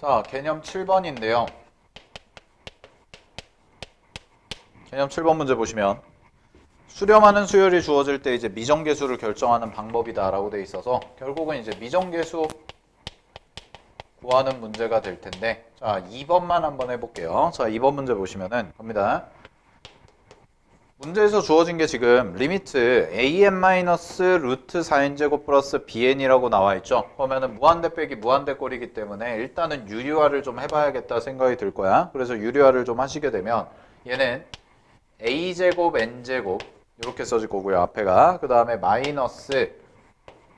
자, 개념 7번인데요. 개념 7번 문제 보시면 수렴하는 수열이 주어질 때 이제 미정계수를 결정하는 방법이다라고 돼 있어서 결국은 이제 미정계수 구하는 문제가 될 텐데, 자, 2번만 한번 해볼게요. 자, 2번 문제 보시면은 갑니다. 문제에서 주어진 게 지금 리미트 an-루트 4n제곱 플러스 bn이라고 나와 있죠. 그러면은 무한대 빼기 무한대 꼴이기 때문에 일단은 유리화를 좀 해봐야겠다 생각이 들 거야. 그래서 유리화를 좀 하시게 되면 얘는 a제곱 n제곱 이렇게 써질 거고요. 앞에가 그 다음에 마이너스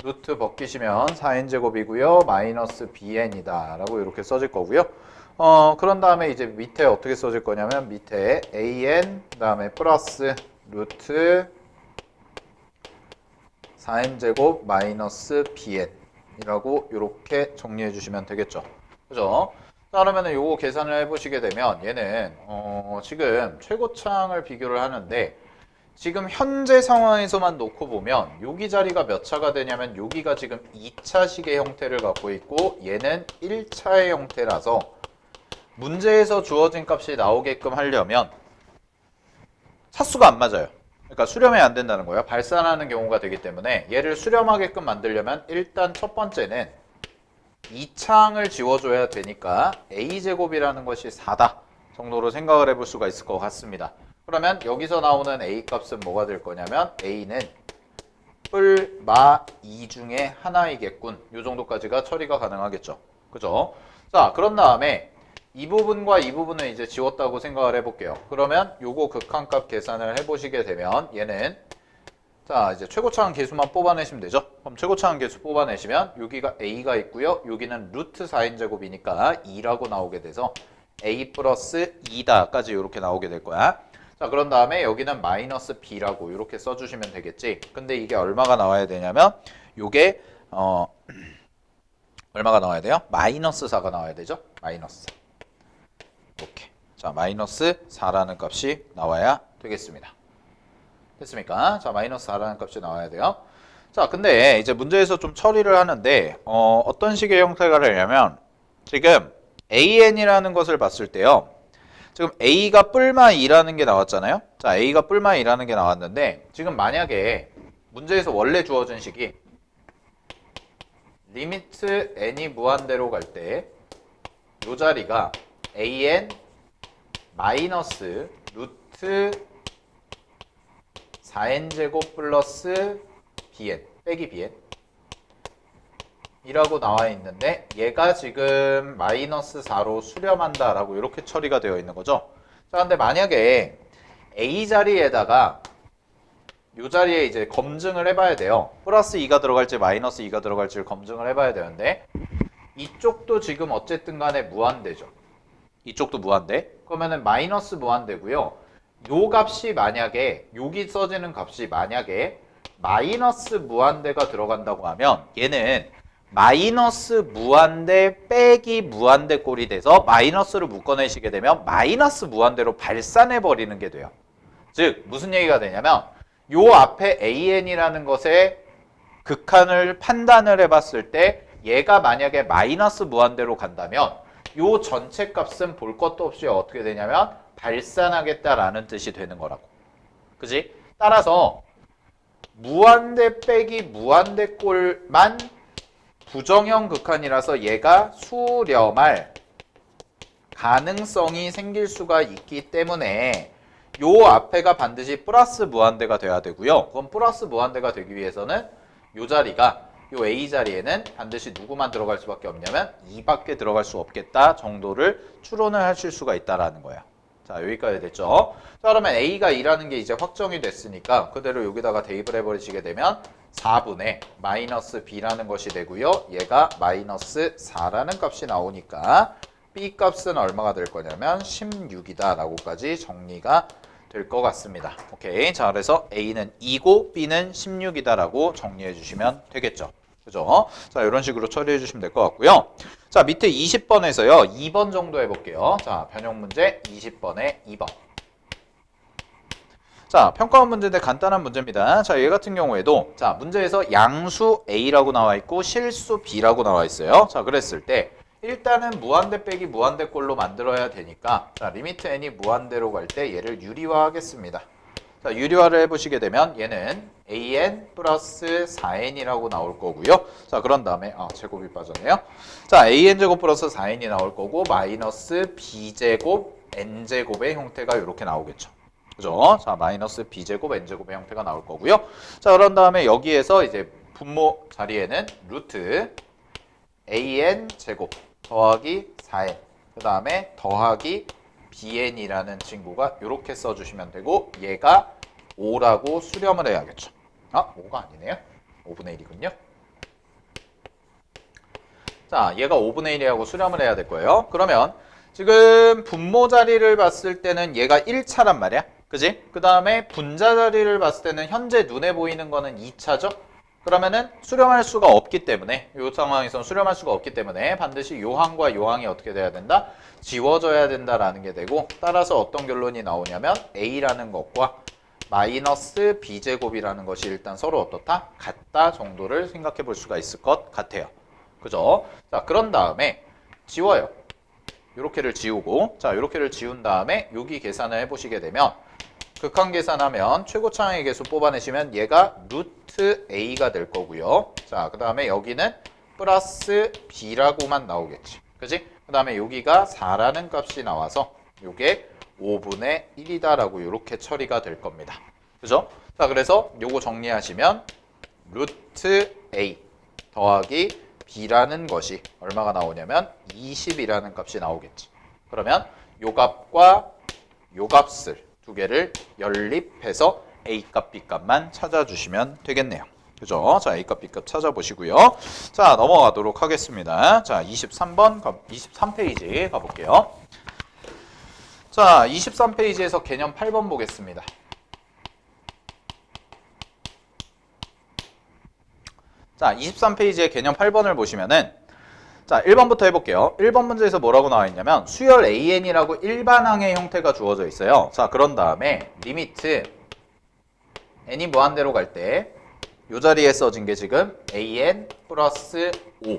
루트 벗기시면 4n제곱이고요. 마이너스 bn이다 라고 이렇게 써질 거고요. 그런 다음에 이제 밑에 어떻게 써질 거냐면 밑에 an 그 다음에 플러스 루트 4n제곱 마이너스 bn 이라고 이렇게 정리해 주시면 되겠죠. 그죠? 자, 그러면은 요거 계산을 해보시게 되면 얘는 지금 최고창을 비교를 하는데 지금 현재 상황에서만 놓고 보면 여기 자리가 몇 차가 되냐면 여기가 지금 2차식의 형태를 갖고 있고 얘는 1차의 형태라서 문제에서 주어진 값이 나오게끔 하려면 차수가 안 맞아요. 그러니까 수렴이 안 된다는 거예요. 발산하는 경우가 되기 때문에 얘를 수렴하게끔 만들려면 일단 첫 번째는 2창을 지워줘야 되니까 a제곱이라는 것이 4다 정도로 생각을 해볼 수가 있을 것 같습니다. 그러면 여기서 나오는 a 값은 뭐가 될 거냐면 a는 뿔, 마, 2 중에 하나이겠군. 이 정도까지가 처리가 가능하겠죠. 그죠? 자, 그런 다음에 이 부분과 이 부분은 이제 지웠다고 생각을 해볼게요. 그러면 요거 극한값 계산을 해보시게 되면 얘는 자 이제 최고차항 계수만 뽑아내시면 되죠. 그럼 최고차항 계수 뽑아내시면 여기가 a가 있고요. 여기는 루트 4n제곱이니까 2라고 나오게 돼서 a 플러스 2다까지 이렇게 나오게 될 거야. 자, 그런 다음에 여기는 마이너스 b라고 이렇게 써주시면 되겠지. 근데 이게 얼마가 나와야 되냐면 요게 얼마가 나와야 돼요? 마이너스 4가 나와야 되죠. 마이너스 4. 이렇게. 자, 마이너스 4라는 값이 나와야 되겠습니다. 됐습니까? 자, 마이너스 4라는 값이 나와야 돼요. 자, 근데 이제 문제에서 좀 처리를 하는데 어떤 식의 형태가 되냐면 지금 an이라는 것을 봤을 때요. 지금 a가 뿔마 2라는 게 나왔잖아요. 자, a가 뿔마 2라는 게 나왔는데 지금 만약에 문제에서 원래 주어진 식이 리미트 n이 무한대로 갈 때 이 자리가 an 마이너스 루트 4n제곱 플러스 bn 빼기 bn 이라고 나와 있는데 얘가 지금 마이너스 4로 수렴한다 라고 이렇게 처리가 되어 있는 거죠. 자, 근데 만약에 a 자리에다가 이 자리에 이제 검증을 해봐야 돼요. 플러스 2가 들어갈지 마이너스 2가 들어갈지를 검증을 해봐야 되는데 이쪽도 지금 어쨌든 간에 무한대죠. 이쪽도 무한대. 그러면은 마이너스 무한대고요. 요 값이 만약에 여기 써지는 값이 만약에 마이너스 무한대가 들어간다고 하면 얘는 마이너스 무한대 빼기 무한대 꼴이 돼서 마이너스를 묶어내시게 되면 마이너스 무한대로 발산해 버리는 게 돼요. 즉 무슨 얘기가 되냐면 요 앞에 an이라는 것의 극한을 판단을 해봤을 때 얘가 만약에 마이너스 무한대로 간다면 요 전체 값은 볼 것도 없이 어떻게 되냐면 발산하겠다라는 뜻이 되는 거라고. 그지? 따라서 무한대 빼기 무한대 꼴만 부정형 극한이라서 얘가 수렴할 가능성이 생길 수가 있기 때문에 요 앞에가 반드시 플러스 무한대가 돼야 되고요. 그럼 플러스 무한대가 되기 위해서는 요 자리가 요 A 자리에는 반드시 누구만 들어갈 수밖에 없냐면 2밖에 들어갈 수 없겠다 정도를 추론을 하실 수가 있다라는 거예요. 자, 여기까지 됐죠? 자, 그러면 A가 2라는 게 이제 확정이 됐으니까 그대로 여기다가 대입을 해버리시게 되면 4분의 마이너스 B라는 것이 되고요. 얘가 마이너스 4라는 값이 나오니까 B 값은 얼마가 될 거냐면 16이다 라고까지 정리가 될 것 같습니다. 오케이. 자, 그래서 A는 2고 B는 16이다 라고 정리해 주시면 되겠죠. 그죠? 자, 이런 식으로 처리해 주시면 될 것 같고요. 자, 밑에 20번에서요. 2번 정도 해볼게요. 자, 변형 문제 20번에 2번. 자, 평가원 문제인데 간단한 문제입니다. 자, 얘 같은 경우에도 자, 문제에서 양수 A라고 나와 있고 실수 B라고 나와 있어요. 자, 그랬을 때 일단은 무한대 빼기 무한대 꼴로 만들어야 되니까 자, 리미트 n이 무한대로 갈 때 얘를 유리화하겠습니다. 자, 유리화를 해보시게 되면 얘는 an 플러스 4n이라고 나올 거고요. 자, 그런 다음에 제곱이 빠졌네요. 자, an제곱 플러스 4n이 나올 거고 마이너스 b제곱 n제곱의 형태가 이렇게 나오겠죠. 그죠? 자, 마이너스 b제곱 n제곱의 형태가 나올 거고요. 자, 그런 다음에 여기에서 이제 분모 자리에는 루트 an 제곱 더하기 4n 그 다음에 더하기 bn이라는 친구가 이렇게 써주시면 되고 얘가 5라고 수렴을 해야겠죠. 5가 아니네요. 5분의 1이군요. 자, 얘가 5분의 1이라고 수렴을 해야 될 거예요. 그러면 지금 분모 자리를 봤을 때는 얘가 1차란 말이야. 그지? 그 다음에 분자 자리를 봤을 때는 현재 눈에 보이는 거는 2차죠. 그러면은 수렴할 수가 없기 때문에 이 상황에서는 수렴할 수가 없기 때문에 반드시 요항과 요항이 어떻게 돼야 된다? 지워져야 된다라는 게 되고 따라서 어떤 결론이 나오냐면 A라는 것과 마이너스 B제곱이라는 것이 일단 서로 어떻다? 같다 정도를 생각해 볼 수가 있을 것 같아요. 그죠? 자, 그런 다음에 지워요. 요렇게를 지우고 자, 요렇게를 지운 다음에 여기 계산을 해보시게 되면 극한 계산하면 최고차항의 개수 뽑아내시면 얘가 루트 A가 될 거고요. 자, 그 다음에 여기는 플러스 B라고만 나오겠지. 그지? 그 다음에 여기가 4라는 값이 나와서 요게 5분의 1이다라고 이렇게 처리가 될 겁니다. 그죠? 자, 그래서 요거 정리하시면 루트 A 더하기 B라는 것이 얼마가 나오냐면 20이라는 값이 나오겠지. 그러면 요 값과 요 값을 두 개를 연립해서 A값, B값만 찾아주시면 되겠네요. 그죠? 자, A값, B값 찾아보시고요. 자, 넘어가도록 하겠습니다. 자, 23페이지 가볼게요. 자, 23페이지에서 개념 8번 보겠습니다. 자, 23페이지의 개념 8번을 보시면은 자, 1번부터 해볼게요. 1번 문제에서 뭐라고 나와 있냐면 수열 AN이라고 일반항의 형태가 주어져 있어요. 자, 그런 다음에 리미트 n이 무한대로 갈 때 이 자리에 써진 게 지금 an 플러스 5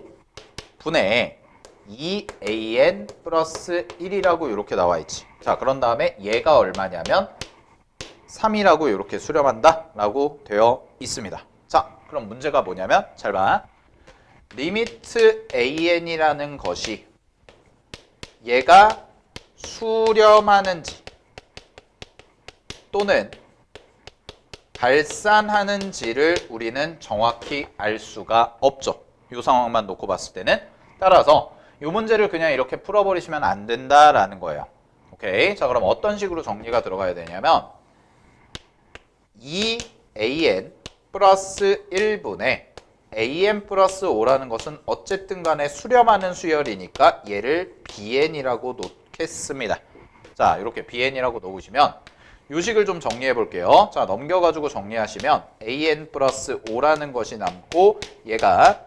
분의 2an 플러스 1이라고 이렇게 나와 있지. 자, 그런 다음에 얘가 얼마냐면 3이라고 이렇게 수렴한다 라고 되어 있습니다. 자, 그럼 문제가 뭐냐면 잘 봐. 리미트 an이라는 것이 얘가 수렴하는지 또는 발산하는지를 우리는 정확히 알 수가 없죠. 이 상황만 놓고 봤을 때는. 따라서 이 문제를 그냥 이렇게 풀어버리시면 안 된다라는 거예요. 오케이. 자, 그럼 어떤 식으로 정리가 들어가야 되냐면 2an 플러스 1분의 an 플러스 5라는 것은 어쨌든 간에 수렴하는 수열이니까 얘를 bn이라고 놓겠습니다. 자, 이렇게 bn이라고 놓으시면 요 식을 좀 정리해 볼게요. 자, 넘겨가지고 정리하시면 an 플러스 5라는 것이 남고 얘가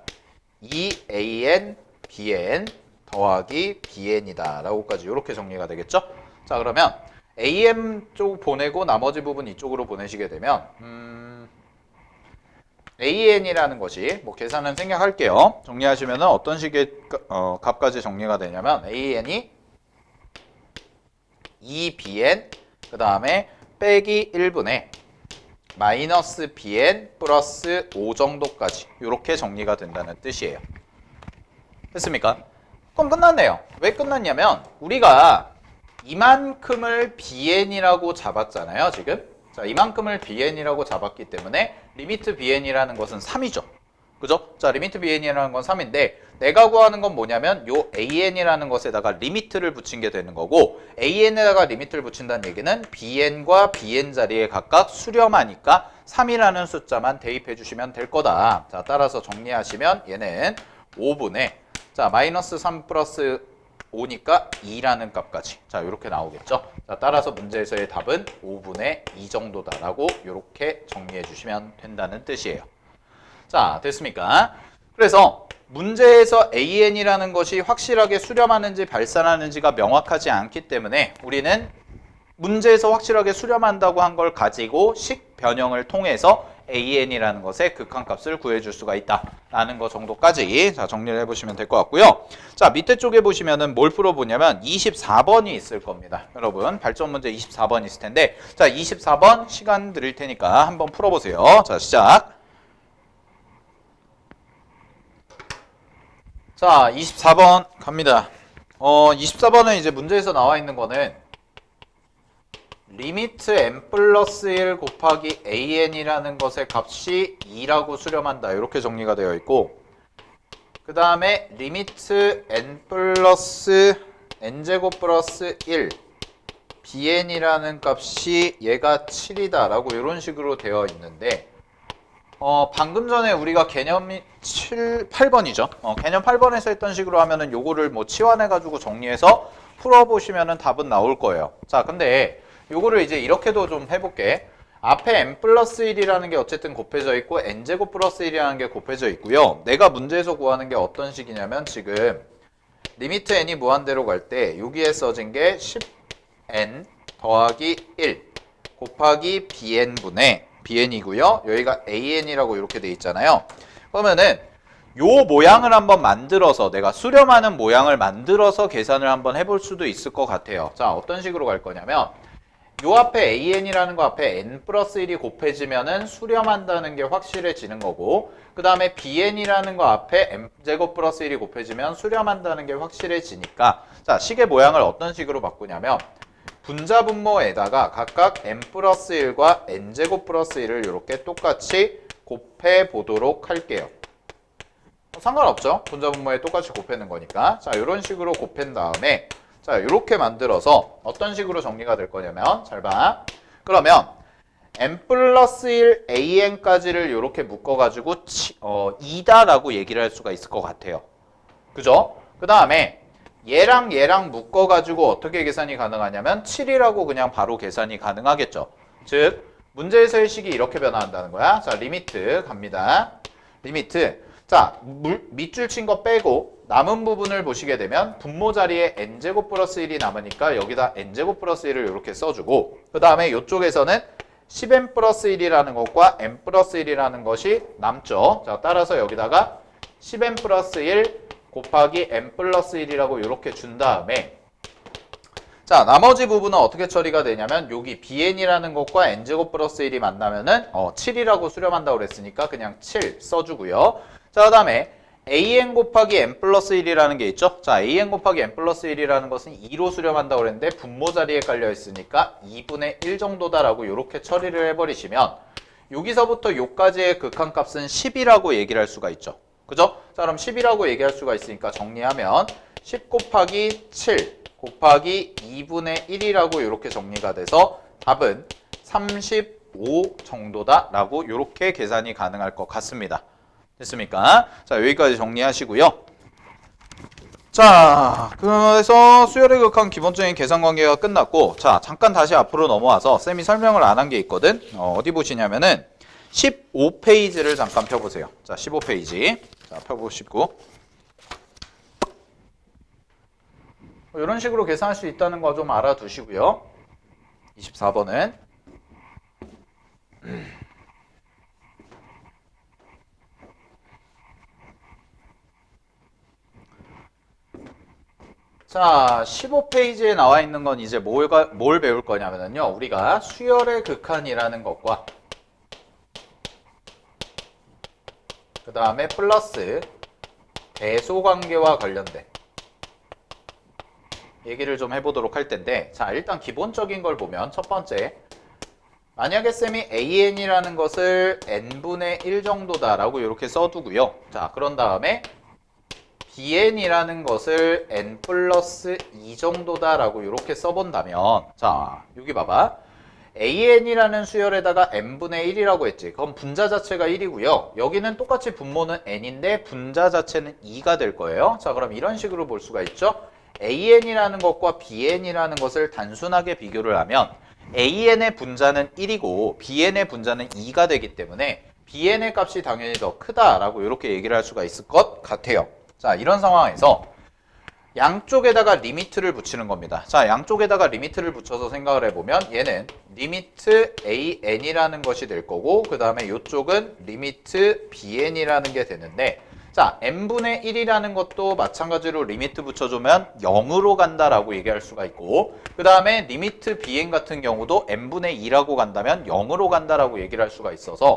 2an bn 더하기 bn이다 라고까지 이렇게 정리가 되겠죠. 자, 그러면 am 쪽 보내고 나머지 부분 이쪽으로 보내시게 되면 an이라는 것이 뭐 계산은 생략할게요. 정리하시면 어떤 식의 값까지 정리가 되냐면 an이 2bn 그 다음에 빼기 1분의 마이너스 bn 플러스 5 정도까지 이렇게 정리가 된다는 뜻이에요. 됐습니까? 그럼 끝났네요. 왜 끝났냐면 우리가 이만큼을 bn이라고 잡았잖아요. 지금. 자, 이만큼을 bn이라고 잡았기 때문에 리미트 bn이라는 것은 3이죠. 그죠? 자, 리미트 bn이라는 건 3인데 내가 구하는 건 뭐냐면 요 an이라는 것에다가 리미트를 붙인 게 되는 거고 an에다가 리미트를 붙인다는 얘기는 bn과 bn 자리에 각각 수렴하니까 3이라는 숫자만 대입해 주시면 될 거다. 자, 따라서 정리하시면 얘는 5분의 자, 마이너스 3 플러스 5니까 2라는 값까지. 자, 이렇게 나오겠죠. 자, 따라서 문제에서의 답은 5분의 2 정도다라고 이렇게 정리해 주시면 된다는 뜻이에요. 자, 됐습니까? 그래서 문제에서 an이라는 것이 확실하게 수렴하는지 발산하는지가 명확하지 않기 때문에 우리는 문제에서 확실하게 수렴한다고 한 걸 가지고 식 변형을 통해서 AN이라는 것의 극한값을 구해줄 수가 있다라는 거 정도까지 자 정리를 해보시면 될 것 같고요. 자 밑에 쪽에 보시면은 뭘 풀어보냐면 24번이 있을 겁니다. 여러분 발전 문제 24번 있을 텐데 자 24번 시간 드릴 테니까 한번 풀어보세요. 자 시작. 자 24번 갑니다. 24번은 이제 문제에서 나와 있는 거는 리미트 n 플러스 1 곱하기 an이라는 것의 값이 2라고 수렴한다. 이렇게 정리가 되어 있고 그 다음에 리미트 n 플러스 n제곱 플러스 1 bn이라는 값이 얘가 7이다 라고 이런 식으로 되어 있는데 방금 전에 우리가 개념이 8번이죠. 개념 8번에서 했던 식으로 하면은 요거를 뭐 치환해가지고 정리해서 풀어보시면은 답은 나올 거예요. 자, 근데 요거를 이제 이렇게도 좀 해볼게. 앞에 n 플러스 1이라는 게 어쨌든 곱해져 있고 n제곱 플러스 1이라는 게 곱해져 있고요. 내가 문제에서 구하는 게 어떤 식이냐면 지금 리미트 n이 무한대로 갈 때 여기에 써진 게 10n 더하기 1 곱하기 bn분의 bn이고요. 여기가 an이라고 이렇게 돼 있잖아요. 그러면은 요 모양을 한번 만들어서 내가 수렴하는 모양을 만들어서 계산을 한번 해볼 수도 있을 것 같아요. 자, 어떤 식으로 갈 거냐면 요 앞에 an이라는 거 앞에 n 플러스 1이 곱해지면은 수렴한다는 게 확실해지는 거고 그 다음에 bn이라는 거 앞에 n제곱 플러스 1이 곱해지면 수렴한다는 게 확실해지니까 자, 식의 모양을 어떤 식으로 바꾸냐면 분자 분모에다가 각각 n 플러스 1과 n제곱 플러스 1을 이렇게 똑같이 곱해 보도록 할게요. 상관없죠. 분자 분모에 똑같이 곱해는 거니까. 자, 이런 식으로 곱한 다음에 자, 이렇게 만들어서 어떤 식으로 정리가 될 거냐면 잘 봐. 그러면 n 플러스 1 an까지를 이렇게 묶어가지고 2다라고 얘기를 할 수가 있을 것 같아요. 그죠? 그 다음에 얘랑 얘랑 묶어가지고 어떻게 계산이 가능하냐면 7이라고 그냥 바로 계산이 가능하겠죠. 즉 문제에서의 식이 이렇게 변화한다는 거야. 자, 리미트 갑니다. 리미트. 자, 밑줄 친 거 빼고 남은 부분을 보시게 되면 분모 자리에 n제곱 플러스 1이 남으니까 여기다 n제곱 플러스 1을 이렇게 써주고 그 다음에 이쪽에서는 10n 플러스 1이라는 것과 n 플러스 1이라는 것이 남죠. 자, 따라서 여기다가 10n 플러스 1 곱하기 n 플러스 1이라고 이렇게 준 다음에 자, 나머지 부분은 어떻게 처리가 되냐면 여기 bn이라는 것과 n제곱 플러스 1이 만나면은 7이라고 수렴한다고 그랬으니까 그냥 7 써주고요. 자, 그 다음에 an 곱하기 n 플러스 1이라는 게 있죠. 자, an 곱하기 n 플러스 1이라는 것은 2로 수렴한다고 그랬는데 분모 자리에 깔려 있으니까 2분의 1 정도다라고 이렇게 처리를 해버리시면 여기서부터 요까지의 극한값은 10이라고 얘기를 할 수가 있죠. 그죠? 자, 그럼 10이라고 얘기할 수가 있으니까 정리하면 10 곱하기 7 곱하기 2분의 1이라고 이렇게 정리가 돼서 답은 35 정도다라고 이렇게 계산이 가능할 것 같습니다. 됐습니까? 자, 여기까지 정리하시고요. 자, 그래서 수열의 극한 기본적인 계산 관계가 끝났고 자, 잠깐 다시 앞으로 넘어와서 쌤이 설명을 안 한 게 있거든. 어디 보시냐면은 15페이지를 잠깐 펴보세요. 자, 15페이지. 자, 펴보시고 이런 식으로 계산할 수 있다는 거 좀 알아두시고요. 24번은 자, 15페이지에 나와 있는 건 이제 뭘 배울 거냐면요. 우리가 수열의 극한이라는 것과 그 다음에 플러스 배소 관계와 관련된 얘기를 좀 해보도록 할 텐데 자, 일단 기본적인 걸 보면 첫 번째 만약에 쌤이 an이라는 것을 n분의 1 정도다라고 이렇게 써두고요. 자, 그런 다음에 bn이라는 것을 n 플러스 2 정도다라고 이렇게 써본다면 자, 여기 봐봐. an이라는 수열에다가 n분의 1이라고 했지. 그럼 분자 자체가 1이고요. 여기는 똑같이 분모는 n인데 분자 자체는 2가 될 거예요. 자, 그럼 이런 식으로 볼 수가 있죠. an이라는 것과 bn이라는 것을 단순하게 비교를 하면 an의 분자는 1이고 bn의 분자는 2가 되기 때문에 bn의 값이 당연히 더 크다라고 이렇게 얘기를 할 수가 있을 것 같아요. 자, 이런 상황에서 양쪽에다가 리미트를 붙이는 겁니다. 자, 양쪽에다가 리미트를 붙여서 생각을 해보면 얘는 리미트 AN이라는 것이 될 거고 그 다음에 이쪽은 리미트 BN이라는 게 되는데 자, n분의 1이라는 것도 마찬가지로 리미트 붙여주면 0으로 간다라고 얘기할 수가 있고 그 다음에 리미트 bn 같은 경우도 n분의 2라고 간다면 0으로 간다라고 얘기를 할 수가 있어서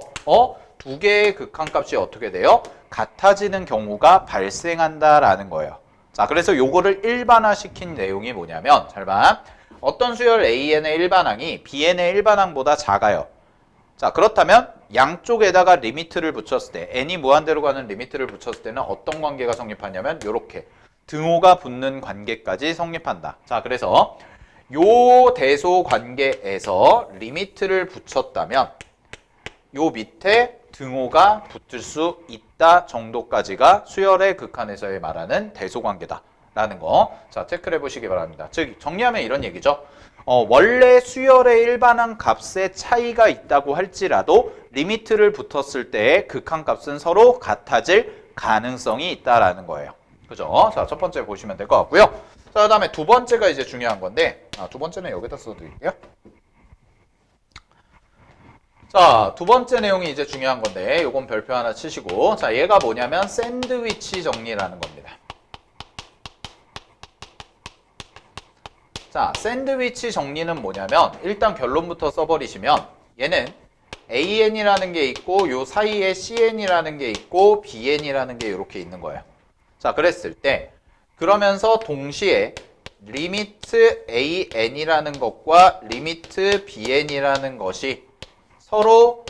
두 개의 극한값이 어떻게 돼요? 같아지는 경우가 발생한다라는 거예요. 자, 그래서 요거를 일반화시킨 내용이 뭐냐면 잘 봐. 어떤 수열 AN의 일반항이 BN의 일반항보다 작아요. 자, 그렇다면 양쪽에다가 리미트를 붙였을 때 n이 무한대로 가는 리미트를 붙였을 때는 어떤 관계가 성립하냐면 요렇게 등호가 붙는 관계까지 성립한다. 자, 그래서 요 대소 관계에서 리미트를 붙였다면 요 밑에 등호가 붙을 수 있다 정도까지가 수열의 극한에서의 말하는 대소관계다라는 거. 자, 체크를 해보시기 바랍니다. 즉 정리하면 이런 얘기죠. 원래 수열의 일반항 값의 차이가 있다고 할지라도 리미트를 붙었을 때의 극한값은 서로 같아질 가능성이 있다라는 거예요. 그죠? 자, 첫 번째 보시면 될 것 같고요. 자, 그 다음에 두 번째가 이제 중요한 건데 두 번째는 여기다 써드릴게요. 자, 두 번째 내용이 이제 중요한 건데 요건 별표 하나 치시고 자, 얘가 뭐냐면 샌드위치 정리라는 겁니다. 자, 샌드위치 정리는 뭐냐면 일단 결론부터 써버리시면 얘는 AN이라는 게 있고 요 사이에 CN이라는 게 있고 BN이라는 게 이렇게 있는 거예요. 자, 그랬을 때 그러면서 동시에 리미트 AN이라는 것과 리미트 BN이라는 것이 서로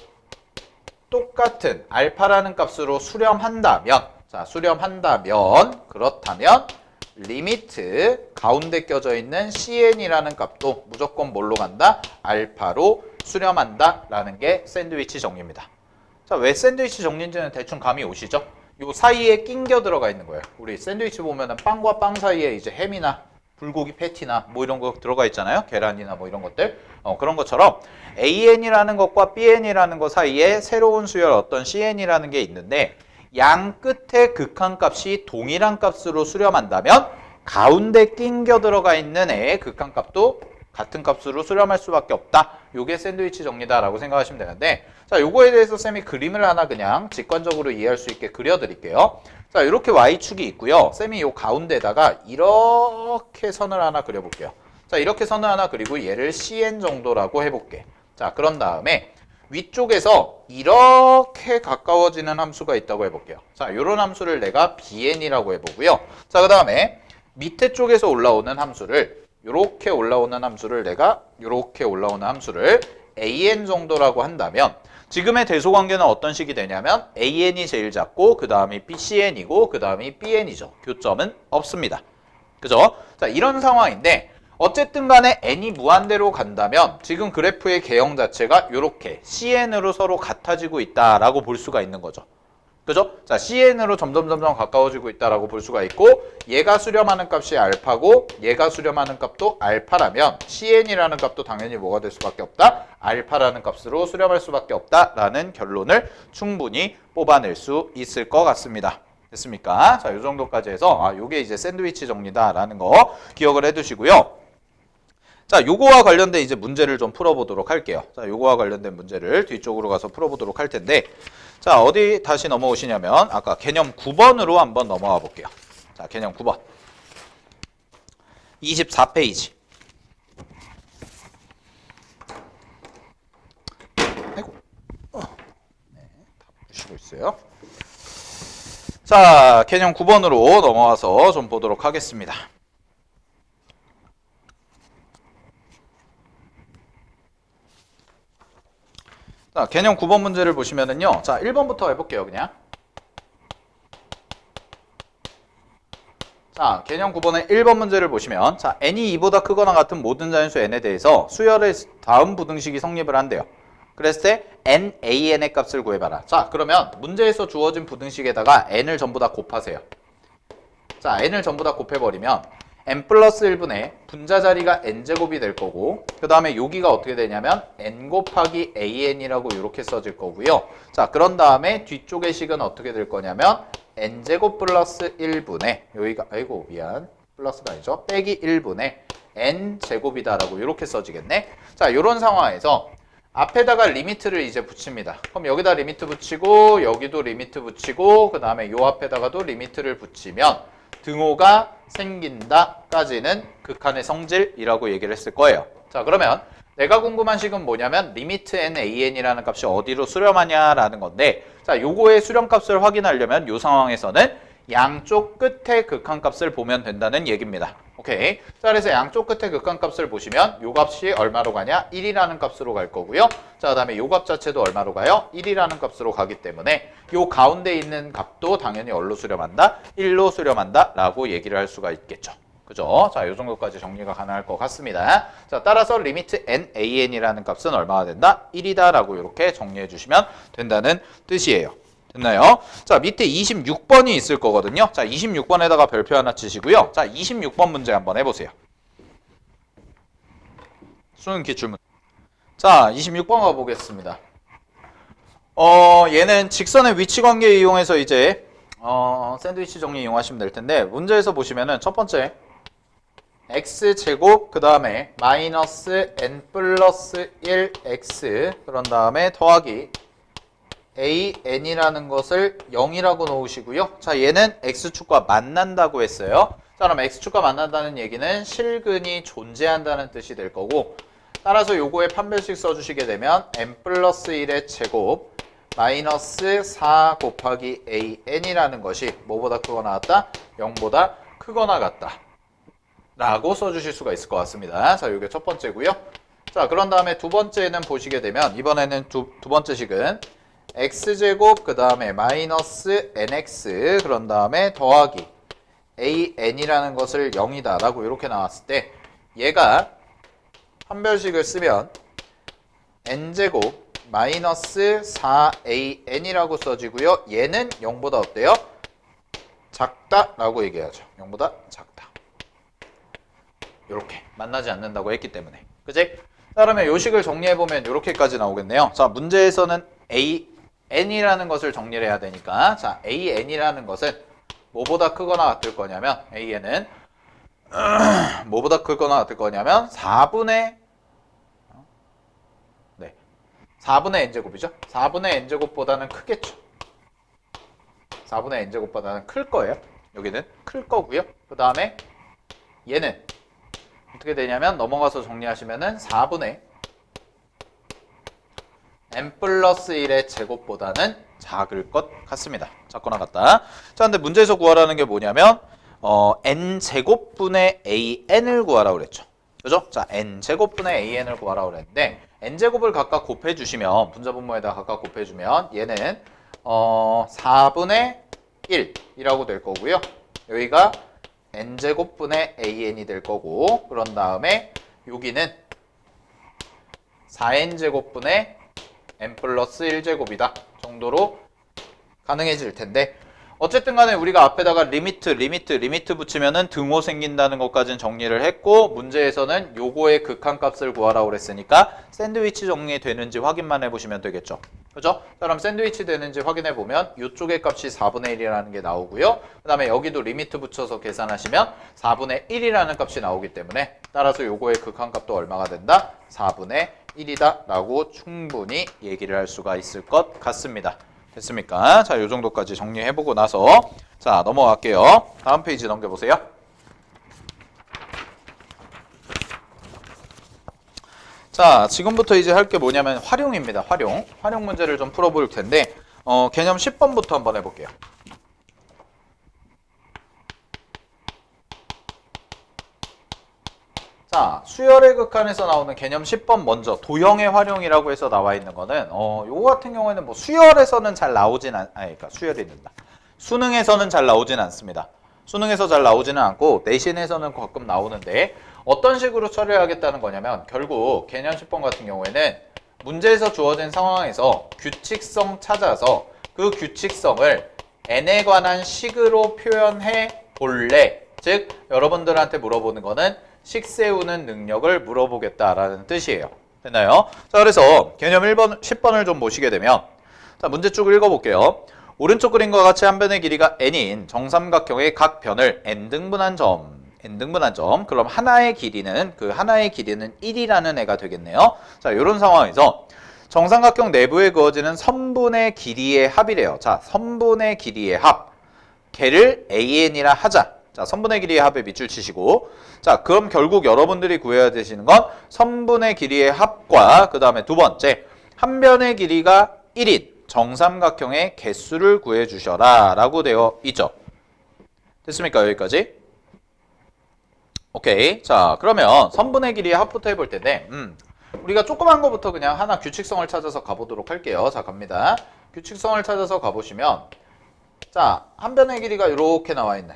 똑같은 알파라는 값으로 수렴한다면 자, 수렴한다면 그렇다면 리미트 가운데 껴져 있는 CN이라는 값도 무조건 뭘로 간다? 알파로 수렴한다 라는 게 샌드위치 정리입니다. 자, 왜 샌드위치 정리인지는 대충 감이 오시죠? 요 사이에 낑겨 들어가 있는 거예요. 우리 샌드위치 보면은 빵과 빵 사이에 이제 햄이나 불고기 패티나 뭐 이런 거 들어가 있잖아요. 계란이나 뭐 이런 것들. 그런 것처럼 AN이라는 것과 BN이라는 것 사이에 새로운 수열 어떤 CN이라는 게 있는데 양 끝에 극한값이 동일한 값으로 수렴한다면 가운데 낑겨 들어가 있는 애의 극한값도 같은 값으로 수렴할 수밖에 없다. 요게 샌드위치 정리다라고 생각하시면 되는데 자, 요거에 대해서 쌤이 그림을 하나 그냥 직관적으로 이해할 수 있게 그려드릴게요. 자, 이렇게 Y축이 있고요. 쌤이 요 가운데다가 이렇게 선을 하나 그려볼게요. 자, 이렇게 선을 하나 그리고 얘를 CN 정도라고 해볼게. 자, 그런 다음에 위쪽에서 이렇게 가까워지는 함수가 있다고 해볼게요. 자, 요런 함수를 내가 BN이라고 해보고요. 자, 그 다음에 밑에 쪽에서 올라오는 함수를 요렇게 올라오는 함수를 내가 요렇게 올라오는 함수를 AN 정도라고 한다면 지금의 대소관계는 어떤 식이 되냐면 AN이 제일 작고 그 다음이 BCN이고 그 다음이 BN이죠. 교점은 없습니다. 그죠? 자, 이런 상황인데 어쨌든 간에 n이 무한대로 간다면 지금 그래프의 개형 자체가 이렇게 CN으로 서로 같아지고 있다라고 볼 수가 있는 거죠. 그죠? 자, CN으로 점점 가까워지고 있다라고 볼 수가 있고 얘가 수렴하는 값이 알파고 얘가 수렴하는 값도 알파라면 CN이라는 값도 당연히 뭐가 될 수밖에 없다? 알파라는 값으로 수렴할 수밖에 없다라는 결론을 충분히 뽑아낼 수 있을 것 같습니다. 됐습니까? 자, 이 정도까지 해서 요게 이제 샌드위치 정리다라는 거 기억을 해두시고요. 자, 요거와 관련된 이제 문제를 좀 풀어보도록 할게요. 자, 요거와 관련된 문제를 뒤쪽으로 가서 풀어보도록 할 텐데 자, 어디 다시 넘어오시냐면 아까 개념 9번으로 한번 넘어가 볼게요. 자, 개념 9번 24페이지 아이고 네, 다 부시고 있어요. 자, 개념 9번으로 넘어와서 좀 보도록 하겠습니다. 자, 개념 9번 문제를 보시면은요. 자, 1번부터 해볼게요, 그냥. 자, 개념 9번의 1번 문제를 보시면 자, n이 2보다 크거나 같은 모든 자연수 n에 대해서 수열의 다음 부등식이 성립을 한대요. 그랬을 때 nan의 값을 구해봐라. 자, 그러면 문제에서 주어진 부등식에다가 n을 전부 다 곱하세요. 자, n을 전부 다 곱해버리면 n 플러스 1분의 분자 자리가 n제곱이 될 거고 그 다음에 여기가 어떻게 되냐면 n 곱하기 an이라고 이렇게 써질 거고요. 자, 그런 다음에 뒤쪽의 식은 어떻게 될 거냐면 n제곱 플러스 1분의 여기가 아이고 미안 플러스가 아니죠. 빼기 1분의 n제곱이다라고 이렇게 써지겠네. 자, 이런 상황에서 앞에다가 리미트를 이제 붙입니다. 그럼 여기다 리미트 붙이고 여기도 리미트 붙이고 그 다음에 요 앞에다가도 리미트를 붙이면 등호가 생긴다까지는 극한의 성질이라고 얘기를 했을 거예요. 자, 그러면 내가 궁금한 식은 뭐냐면 리미트 nan이라는 값이 어디로 수렴하냐라는 건데, 자, 요거의 수렴값을 확인하려면 요 상황에서는 양쪽 끝에 극한값을 보면 된다는 얘기입니다. 오케이. 자, 그래서 양쪽 끝에 극한값을 보시면 요 값이 얼마로 가냐? 1이라는 값으로 갈 거고요. 자, 그 다음에 요 값 자체도 얼마로 가요? 1이라는 값으로 가기 때문에 요 가운데 있는 값도 당연히 얼로 수렴한다? 1로 수렴한다? 라고 얘기를 할 수가 있겠죠. 그죠? 자, 요 정도까지 정리가 가능할 것 같습니다. 자, 따라서 리미트 nan이라는 값은 얼마가 된다? 1이다 라고 이렇게 정리해 주시면 된다는 뜻이에요. 됐나요? 자, 밑에 26번이 있을 거거든요. 자, 26번에다가 별표 하나 치시고요. 자, 26번 문제 한번 해보세요. 수능 기출문. 자, 26번 가보겠습니다. 얘는 직선의 위치 관계 이용해서 이제 샌드위치 정리 이용하시면 될 텐데, 문제에서 보시면은 첫 번째 x제곱 그 다음에 마이너스 n 플러스 1x 그런 다음에 더하기 an이라는 것을 0이라고 놓으시고요. 자, 얘는 x축과 만난다고 했어요. 자, 그럼 x축과 만난다는 얘기는 실근이 존재한다는 뜻이 될 거고, 따라서 요거에 판별식 써주시게 되면 n 플러스 1의 제곱 마이너스 4 곱하기 an이라는 것이 뭐보다 크거나 같다? 0보다 크거나 같다 라고 써주실 수가 있을 것 같습니다. 자, 요게 첫 번째고요. 자, 그런 다음에 두 번째는 보시게 되면 이번에는 두 번째 식은 x제곱 그 다음에 마이너스 nx 그런 다음에 더하기 an이라는 것을 0이다 라고 이렇게 나왔을 때 얘가 판별식을 쓰면 n제곱 마이너스 4an이라고 써지고요. 얘는 0보다 어때요? 작다 라고 얘기하죠. 0보다 작다. 이렇게 만나지 않는다고 했기 때문에. 그치? 자, 그러면 요 식을 정리해보면 이렇게까지 나오겠네요. 자, 문제에서는 an이라는 것을 정리를 해야 되니까, 자, an이라는 것은 뭐보다 크거나 같을 거냐면, an은 뭐보다 크거나 같을 거냐면 4분의 n제곱이죠. 4분의 n제곱보다는 크겠죠. 4분의 n제곱보다는 클 거예요. 여기는 클 거고요. 그 다음에 얘는 어떻게 되냐면 넘어가서 정리하시면은 4분의 n 플러스 1의 제곱보다는 작을 것 같습니다. 작거나 같다. 자, 근데 문제에서 구하라는 게 뭐냐면 n제곱분의 an을 구하라고 그랬죠. 그죠? 자, n제곱분의 an을 구하라고 그랬는데 n제곱을 각각 곱해주시면 분자분모에다 각각 곱해주면 얘는 4분의 1이라고 될 거고요. 여기가 n제곱분의 an이 될 거고, 그런 다음에 여기는 4n제곱분의 n 플러스 1제곱이다 정도로 가능해질 텐데, 어쨌든 간에 우리가 앞에다가 리미트 붙이면은 등호 생긴다는 것까지는 정리를 했고, 문제에서는 요거의 극한값을 구하라고 그랬으니까 샌드위치 정리되는지 확인만 해보시면 되겠죠. 그죠? 그럼 샌드위치 되는지 확인해보면 이쪽의 값이 4분의 1이라는 게 나오고요. 그 다음에 여기도 리미트 붙여서 계산하시면 4분의 1이라는 값이 나오기 때문에, 따라서 요거의 극한값도 얼마가 된다? 4분의 1이다 라고 충분히 얘기를 할 수가 있을 것 같습니다. 됐습니까? 자, 요 정도까지 정리해보고 나서 자, 넘어갈게요. 다음 페이지 넘겨보세요. 자, 지금부터 이제 할 게 뭐냐면 활용입니다. 활용 문제를 좀 풀어볼 텐데 개념 10번부터 한번 해볼게요. 자, 수열의 극한에서 나오는 개념 10번 먼저 도형의 활용이라고 해서 나와 있는 거는 요거 같은 경우에는 뭐 수열에서는 잘 나오진 그러니까 수열이 된다. 수능에서는 잘 나오진 않습니다. 수능에서 잘 나오지는 않고 내신에서는 가끔 나오는데, 어떤 식으로 처리하겠다는 거냐면 결국 개념 10번 같은 경우에는 문제에서 주어진 상황에서 규칙성 찾아서 그 규칙성을 n에 관한 식으로 표현해 볼래? 즉 여러분들한테 물어보는 거는 식 세우는 능력을 물어보겠다라는 뜻이에요. 됐나요? 자, 그래서 개념 1번, 10번을 좀 보시게 되면, 자, 문제 쭉 읽어볼게요. 오른쪽 그림과 같이 한 변의 길이가 n인 정삼각형의 각 변을 n 등분한 점 n등분한 점. 그럼 하나의 길이는 1이라는 애가 되겠네요. 자, 이런 상황에서 정삼각형 내부에 그어지는 선분의 길이의 합이래요. 자, 선분의 길이의 합. 걔를 an이라 하자. 자, 선분의 길이의 합에 밑줄 치시고. 자, 그럼 결국 여러분들이 구해야 되시는 건 선분의 길이의 합과 그 다음에 두 번째, 한 변의 길이가 1인 정삼각형의 개수를 구해 주셔라 라고 되어 있죠. 됐습니까? 여기까지? 오케이. 자, 그러면 선분의 길이의 합부터 해볼 텐데 우리가 조그만 거부터 그냥 하나 규칙성을 찾아서 가보도록 할게요. 자, 갑니다. 규칙성을 찾아서 가보시면 자, 한 변의 길이가 이렇게 나와 있는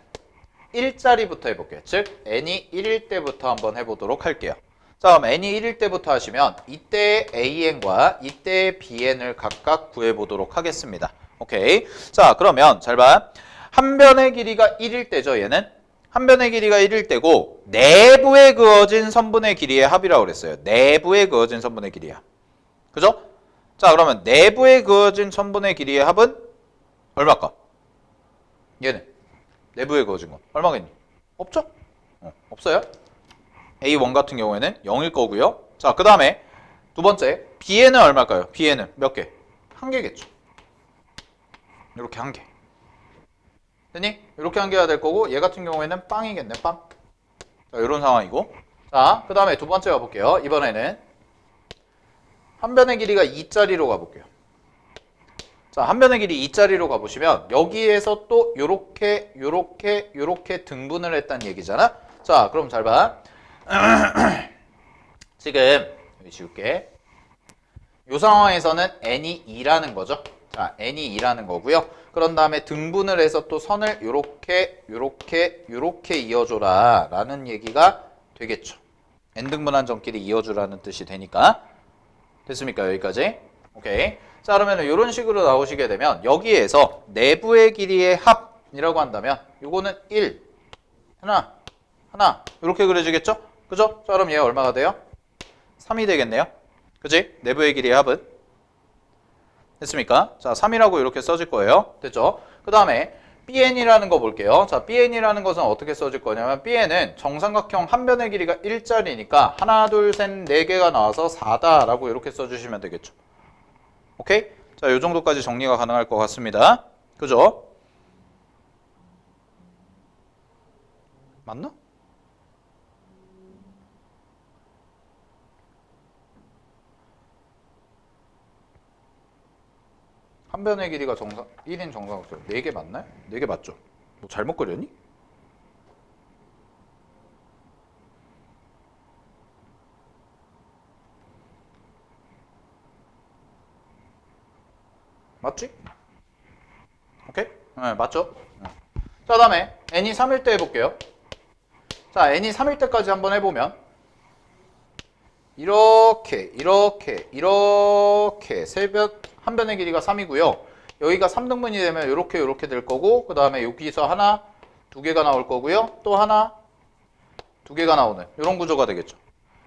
1자리부터 해볼게요. 즉 n이 1일 때부터 한번 해보도록 할게요. 자, 그럼 n이 1일 때부터 하시면 이때의 an과 이때의 bn을 각각 구해보도록 하겠습니다. 오케이. 자, 그러면 잘 봐. 한 변의 길이가 1일 때죠. 얘는 한 변의 길이가 1일 때고 내부에 그어진 선분의 길이의 합이라고 그랬어요. 내부에 그어진 선분의 길이의 합. 그죠? 자, 그러면 내부에 그어진 선분의 길이의 합은 얼마일까? 얘는 내부에 그어진 건 얼마겠니? 없죠? 없어요. A1 같은 경우에는 0일 거고요. 자, 그 다음에 두 번째 B에는 얼마일까요? B에는 몇 개? 한 개겠죠. 이렇게 한 개. 됐니? 이렇게 한 개가 될 거고 얘 같은 경우에는 빵이겠네. 빵. 자, 이런 상황이고. 자, 그 다음에 두 번째 가볼게요. 이번에는 한 변의 길이가 2짜리로 가볼게요. 자, 한 변의 길이 2짜리로 가보시면 여기에서 또 요렇게 등분을 했다는 얘기잖아. 자, 그럼 잘 봐. 지금 여기 지울게. 이 상황에서는 n이 2라는 거죠. 자, n이 2라는 거고요. 그런 다음에 등분을 해서 또 선을 요렇게 이어줘라 라는 얘기가 되겠죠. n등분한 점끼리 이어주라는 뜻이 되니까. 됐습니까? 여기까지? 오케이. 자, 그러면 이런 식으로 나오시게 되면 여기에서 내부의 길이의 합이라고 한다면 요거는 1, 하나 이렇게 그려지겠죠? 그죠? 자, 그럼 얘가 얼마가 돼요? 3이 되겠네요. 그지? 내부의 길이의 합은 됐습니까? 자, 3이라고 이렇게 써질 거예요. 됐죠? 그 다음에 BN이라는 거 볼게요. 자, BN이라는 것은 어떻게 써질 거냐면 BN은 정삼각형 한 변의 길이가 1짜리니까 하나, 둘, 셋, 4개가 나와서 4다라고 이렇게 써주시면 되겠죠. 오케이? 자, 요 정도까지 정리가 가능할 것 같습니다. 그죠? 맞나? 한 변의 길이가 1인 정삼각형 4개 맞나요? 4개 맞죠? 뭐 잘못 그렸니? 맞지? 오케이? 네, 맞죠? 자, 그 다음에 n이 3일 때 해볼게요. 자, n이 3일 때까지 한번 해보면 이렇게 한 변의 길이가 3이고요. 여기가 3등분이 되면 이렇게 될 거고 그 다음에 여기서 하나, 두 개가 나올 거고요. 또 하나, 두 개가 나오는 이런 구조가 되겠죠.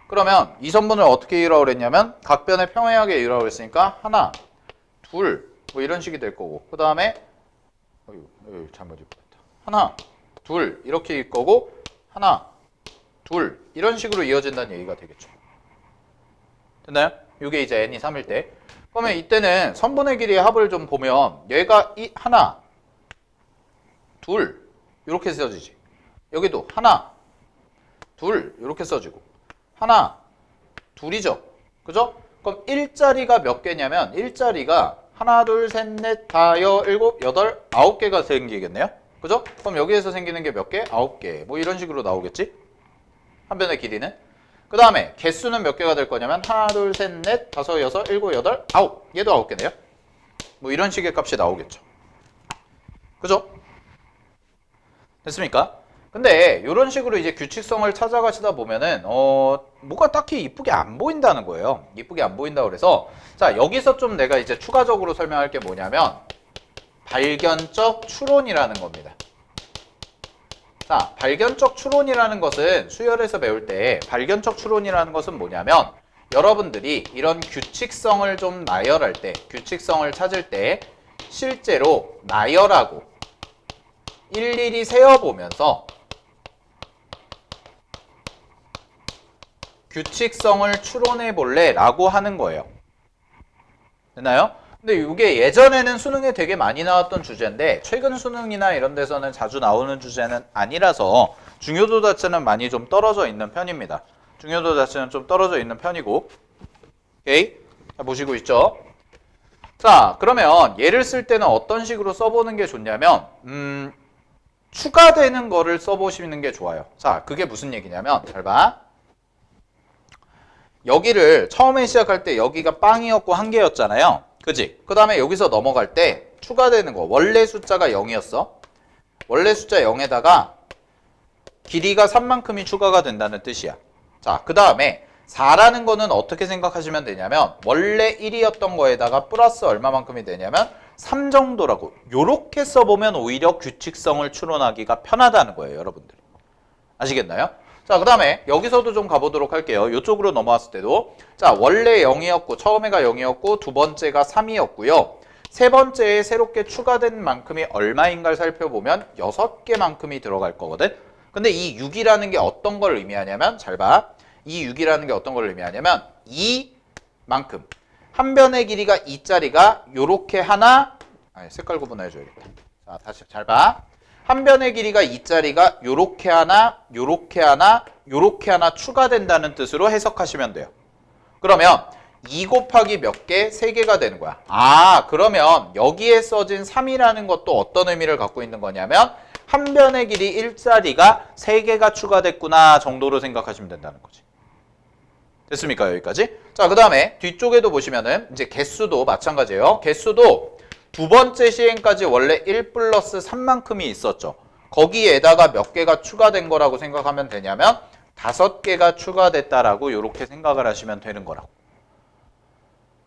그러면 이 선분을 어떻게 이루라고 그랬냐면 각변의 평행하게 이루라고 그랬으니까 하나, 둘 뭐 이런 식이 될 거고 그 다음에 잘못 읽었다. 하나, 둘 이렇게 일 거고 하나, 둘 이런 식으로 이어진다는 얘기가 되겠죠. 됐나요? 이게 이제 n이 3일 때. 그러면 이때는 선분의 길이의 합을 좀 보면 얘가 하나, 둘 이렇게 써지지. 여기도 하나, 둘 이렇게 써지고 하나, 둘이죠. 그죠? 그럼 1자리가 몇 개냐면 1자리가 하나, 둘, 셋, 넷, 다, 일곱, 여덟, 9개가 생기겠네요. 그죠? 그럼 여기에서 생기는 게 몇 개? 9개. 뭐 이런 식으로 나오겠지? 한 변의 길이는. 그 다음에 개수는 몇 개가 될 거냐면 하나, 둘, 셋, 넷, 다섯, 여섯, 일곱, 여덟, 9. 얘도 9개네요. 뭐 이런 식의 값이 나오겠죠. 그죠? 됐습니까? 근데 이런 식으로 이제 규칙성을 찾아가시다 보면은 뭐가 딱히 이쁘게 안 보인다는 거예요. 이쁘게 안 보인다 그래서 자, 여기서 좀 내가 이제 추가적으로 설명할 게 뭐냐면 발견적 추론이라는 겁니다. 자, 발견적 추론이라는 것은 수열에서 배울 때 발견적 추론이라는 것은 뭐냐면 여러분들이 이런 규칙성을 좀 나열할 때, 규칙성을 찾을 때 실제로 나열하고 일일이 세어보면서 규칙성을 추론해 볼래? 라고 하는 거예요. 됐나요? 근데 이게 예전에는 수능에 되게 많이 나왔던 주제인데 최근 수능이나 이런 데서는 자주 나오는 주제는 아니라서 중요도 자체는 많이 좀 떨어져 있는 편입니다. 중요도 자체는 좀 떨어져 있는 편이고. 오케이? 자, 보시고 있죠? 자, 그러면 얘를 쓸 때는 어떤 식으로 써보는 게 좋냐면 추가되는 거를 써보시는 게 좋아요. 자, 그게 무슨 얘기냐면 잘 봐. 여기를 처음에 시작할 때 여기가 빵이었고 1개였잖아요. 그지? 그 다음에 여기서 넘어갈 때 추가되는 거. 원래 숫자가 0이었어. 원래 숫자 0에다가 길이가 3만큼이 추가가 된다는 뜻이야. 자, 그 다음에 4라는 거는 어떻게 생각하시면 되냐면 원래 1이었던 거에다가 플러스 얼마만큼이 되냐면 3 정도라고. 요렇게 써보면 오히려 규칙성을 추론하기가 편하다는 거예요, 여러분들. 아시겠나요? 자, 그 다음에 여기서도 좀 가보도록 할게요. 이쪽으로 넘어왔을 때도 자, 원래 0이었고 처음에가 0이었고 두 번째가 3이었고요. 세 번째에 새롭게 추가된 만큼이 얼마인가를 살펴보면 6개만큼이 들어갈 거거든. 근데 이 6이라는 게 어떤 걸 의미하냐면 잘 봐. 이 6이라는 게 어떤 걸 의미하냐면 이만큼 한 변의 길이가 2짜리가 요렇게 하나 색깔 구분해줘야겠다. 자, 다시 잘 봐. 한 변의 길이가 2짜리가 요렇게 하나, 요렇게 하나, 요렇게 하나 추가된다는 뜻으로 해석하시면 돼요. 그러면 2 곱하기 몇 개? 3개가 되는 거야. 아, 그러면 여기에 써진 3이라는 것도 어떤 의미를 갖고 있는 거냐면 한 변의 길이 1짜리가 3개가 추가됐구나 정도로 생각하시면 된다는 거지. 됐습니까? 여기까지? 자, 그 다음에 뒤쪽에도 보시면은 이제 개수도 마찬가지예요. 개수도 두 번째 시행까지 원래 1 플러스 3만큼이 있었죠. 거기에다가 몇 개가 추가된 거라고 생각하면 되냐면 5개가 추가됐다라고 이렇게 생각을 하시면 되는 거라고.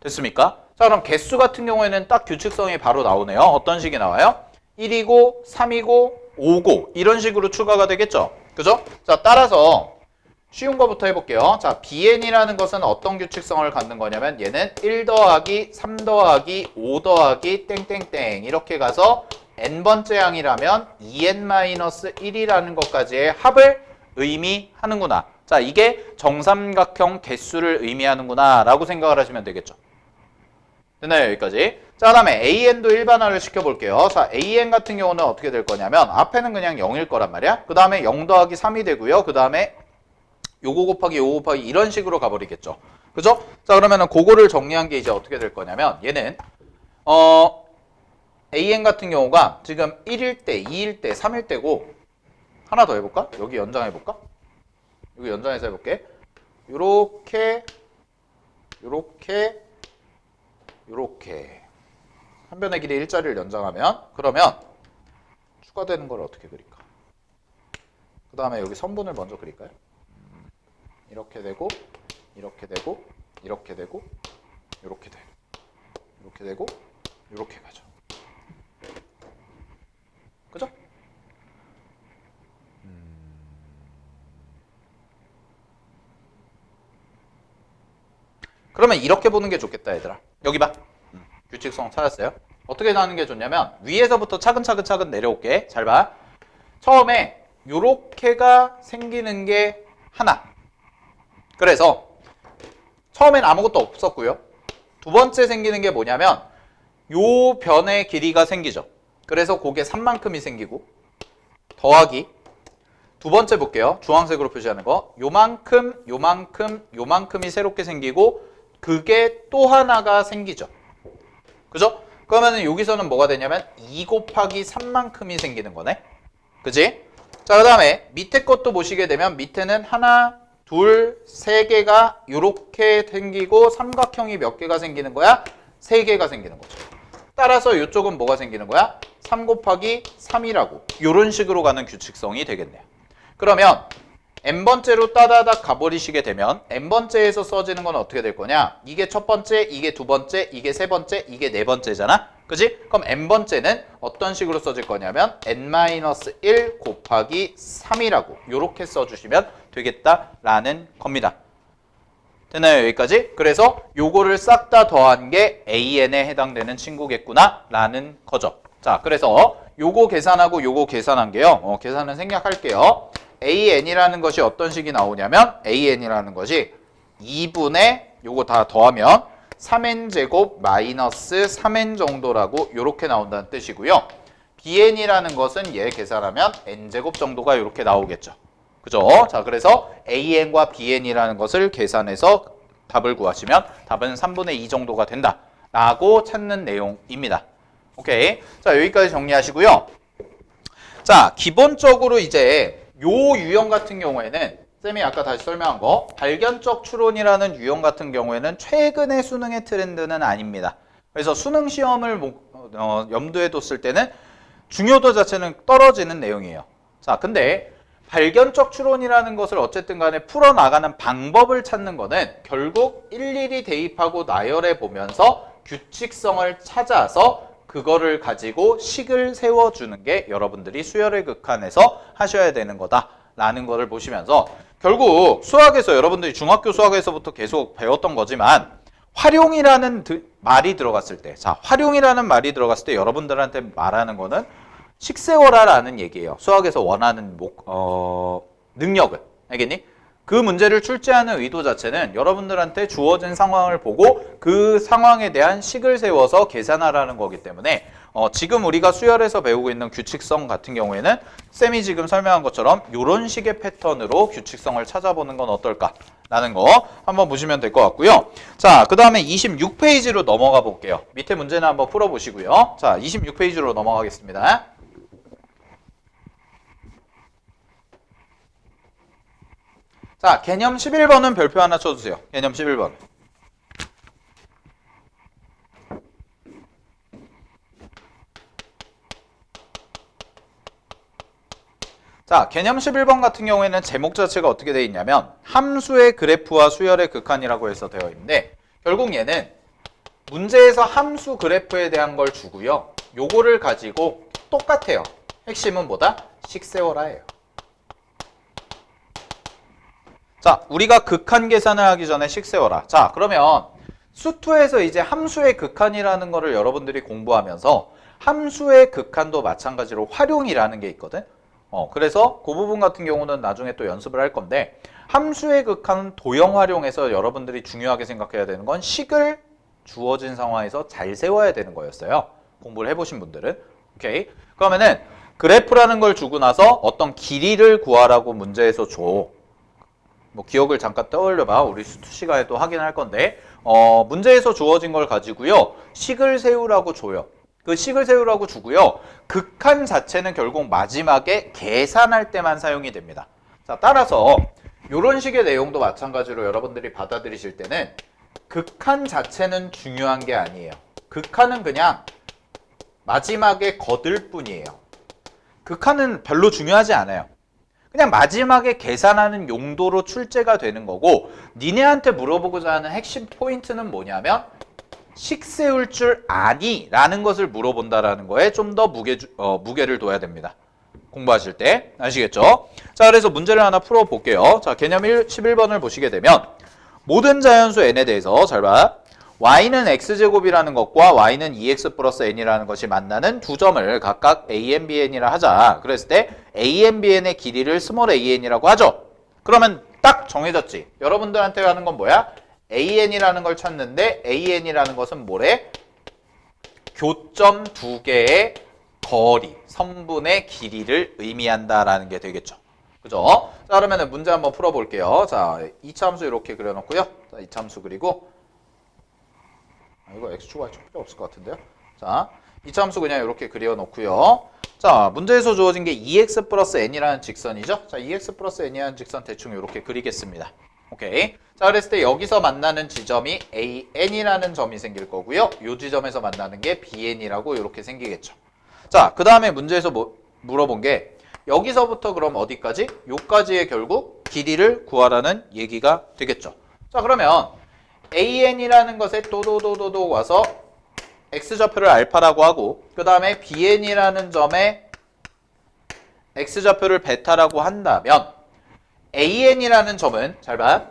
됐습니까? 자, 그럼 개수 같은 경우에는 딱 규칙성이 바로 나오네요. 어떤 식이 나와요? 1이고 3이고 5고 이런 식으로 추가가 되겠죠. 그죠? 자, 따라서 쉬운 거부터 해볼게요. 자, bn이라는 것은 어떤 규칙성을 갖는 거냐면 얘는 1 더하기 3 더하기 5 더하기 땡땡땡 이렇게 가서 n번째 항이라면 2n-1이라는 것까지의 합을 의미하는구나. 자, 이게 정삼각형 개수를 의미하는구나 라고 생각을 하시면 되겠죠. 됐나요? 여기까지. 자, 그 다음에 an도 일반화를 시켜볼게요. 자, an 같은 경우는 어떻게 될 거냐면 앞에는 그냥 0일 거란 말이야. 그 다음에 0 더하기 3이 되고요. 그 다음에 요거 곱하기 요거 곱하기 이런 식으로 가버리겠죠. 그죠? 자, 그러면은 그거를 정리한 게 이제 어떻게 될 거냐면 얘는 an 같은 경우가 지금 1일 때, 2일 때, 3일 때고 하나 더 해볼까? 여기 연장해볼까? 여기 연장해서 해볼게. 요렇게 요렇게 요렇게 한 변의 길이 1자리를 연장하면 그러면 추가되는 걸 어떻게 그릴까? 그 다음에 여기 선분을 먼저 그릴까요? 이렇게 되고 이렇게 되고 이렇게 되고 이렇게 되고 이렇게 되고 이렇게 가죠. 그죠? 그러면 이렇게 보는 게 좋겠다, 얘들아. 여기 봐. 규칙성 찾았어요? 어떻게 나는 게 좋냐면 위에서부터 차근차근 내려올게. 잘 봐. 처음에 요렇게가 생기는 게 하나. 그래서 처음엔 아무것도 없었고요. 두 번째 생기는 게 뭐냐면 요 변의 길이가 생기죠. 그래서 그게 3만큼이 생기고 더하기 두 번째 볼게요. 주황색으로 표시하는 거. 요만큼, 요만큼, 요만큼이 새롭게 생기고 그게 또 하나가 생기죠. 그죠? 그러면 여기서는 뭐가 되냐면 2 곱하기 3만큼이 생기는 거네. 그지? 자, 그 다음에 밑에 것도 보시게 되면 밑에는 하나, 둘, 세 개가 이렇게 생기고 삼각형이 몇 개가 생기는 거야? 3개가 생기는 거죠. 따라서 이쪽은 뭐가 생기는 거야? 3 곱하기 3이라고 이런 식으로 가는 규칙성이 되겠네요. 그러면 n번째로 따다닥 가버리시게 되면 n번째에서 써지는 건 어떻게 될 거냐? 이게 첫 번째, 이게 두 번째, 이게 세 번째, 이게 네 번째잖아? 그지? 그럼 n번째는 어떤 식으로 써질 거냐면 n-1 곱하기 3이라고 이렇게 써주시면 되겠다라는 겁니다. 됐나요? 여기까지? 그래서 요거를 싹 다 더한 게 an에 해당되는 친구겠구나 라는 거죠. 자, 그래서 요거 계산하고 요거 계산한 게요. 계산은 생략할게요. AN이라는 것이 어떤 식이 나오냐면 AN이라는 것이 2분의 요거 다 더하면 3n제곱 마이너스 3n 정도라고 이렇게 나온다는 뜻이고요. BN이라는 것은 얘 계산하면 n제곱 정도가 이렇게 나오겠죠. 그죠? 자, 그래서 AN과 BN이라는 것을 계산해서 답을 구하시면 답은 3분의 2 정도가 된다 라고 찾는 내용입니다. 오케이. 자, 여기까지 정리하시고요. 자, 기본적으로 이제 요 유형 같은 경우에는 쌤이 아까 다시 설명한 거 발견적 추론이라는 유형 같은 경우에는 최근의 수능의 트렌드는 아닙니다. 그래서 수능 시험을 염두에 뒀을 때는 중요도 자체는 떨어지는 내용이에요. 자, 근데 발견적 추론이라는 것을 어쨌든 간에 풀어나가는 방법을 찾는 거는 결국 일일이 대입하고 나열해 보면서 규칙성을 찾아서 그거를 가지고 식을 세워주는 게 여러분들이 수열의 극한에서 하셔야 되는 거다라는 거를 보시면서 결국 수학에서 여러분들이 중학교 수학에서부터 계속 배웠던 거지만 활용이라는 말이 들어갔을 때, 자, 활용이라는 말이 들어갔을 때 여러분들한테 말하는 거는 식세워라라는 얘기예요. 수학에서 원하는 능력을. 알겠니? 그 문제를 출제하는 의도 자체는 여러분들한테 주어진 상황을 보고 그 상황에 대한 식을 세워서 계산하라는 거기 때문에 지금 우리가 수열에서 배우고 있는 규칙성 같은 경우에는 쌤이 지금 설명한 것처럼 이런 식의 패턴으로 규칙성을 찾아보는 건 어떨까라는 거 한번 보시면 될 것 같고요. 자, 그 다음에 26페이지로 넘어가 볼게요. 밑에 문제는 한번 풀어보시고요. 자, 26페이지로 넘어가겠습니다. 자, 개념 11번은 별표 하나 쳐주세요. 개념 11번. 자, 개념 11번 같은 경우에는 제목 자체가 어떻게 되어 있냐면 함수의 그래프와 수열의 극한이라고 해서 되어 있는데 결국 얘는 문제에서 함수 그래프에 대한 걸 주고요. 요거를 가지고 똑같아요. 핵심은 뭐다? 식세워라예요. 자, 우리가 극한 계산을 하기 전에 식세워라. 자, 그러면 수투에서 이제 함수의 극한이라는 거를 여러분들이 공부하면서 함수의 극한도 마찬가지로 활용이라는 게 있거든. 그래서 그 부분 같은 경우는 나중에 또 연습을 할 건데 함수의 극한 도형 활용에서 여러분들이 중요하게 생각해야 되는 건 식을 주어진 상황에서 잘 세워야 되는 거였어요. 공부를 해보신 분들은. 오케이. 그러면은 그래프라는 걸 주고 나서 어떤 길이를 구하라고 문제에서 줘. 뭐 기억을 잠깐 떠올려봐. 우리 수투 시간에 또 확인할 건데 문제에서 주어진 걸 가지고요. 식을 세우라고 줘요. 그 식을 세우라고 주고요. 극한 자체는 결국 마지막에 계산할 때만 사용이 됩니다. 자, 따라서 이런 식의 내용도 마찬가지로 여러분들이 받아들이실 때는 극한 자체는 중요한 게 아니에요. 극한은 그냥 마지막에 거들 뿐이에요. 극한은 별로 중요하지 않아요. 그냥 마지막에 계산하는 용도로 출제가 되는 거고 니네한테 물어보고자 하는 핵심 포인트는 뭐냐면 식 세울 줄 아니? 라는 것을 물어본다라는 거에 좀 더 무게를 둬야 됩니다. 공부하실 때. 아시겠죠? 자, 그래서 문제를 하나 풀어볼게요. 자, 개념 11번을 보시게 되면 모든 자연수 n에 대해서 잘 봐. y는 x제곱이라는 것과 y는 2x 플러스 n이라는 것이 만나는 두 점을 각각 a,n, bn이라 하자. 그랬을 때 a,n, bn의 길이를 스몰 an이라고 하죠. 그러면 딱 정해졌지. 여러분들한테 하는 건 뭐야? an이라는 걸 찾는데 an이라는 것은 뭐래? 교점 두 개의 거리, 선분의 길이를 의미한다라는 게 되겠죠. 그죠? 자, 그러면 문제 한번 풀어볼게요. 자, 이차함수 이렇게 그려놓고요. 자, 이차함수 그리고 이거 x축 y축 필요 없을 것 같은데요. 자, 이차함수 그냥 이렇게 그려놓고요. 자, 문제에서 주어진 게 2x 플러스 n이라는 직선이죠. 자, 2x 플러스 n이라는 직선 대충 이렇게 그리겠습니다. 오케이. 자, 그랬을 때 여기서 만나는 지점이 an이라는 점이 생길 거고요. 이 지점에서 만나는 게 bn이라고 이렇게 생기겠죠. 자, 그 다음에 문제에서 물어본 게 여기서부터 그럼 어디까지? 요까지의 결국 길이를 구하라는 얘기가 되겠죠. 자, 그러면 an이라는 것에 또도도도도 와서 x좌표를 알파라고 하고 그 다음에 bn이라는 점에 x좌표를 베타라고 한다면 an이라는 점은 잘 봐.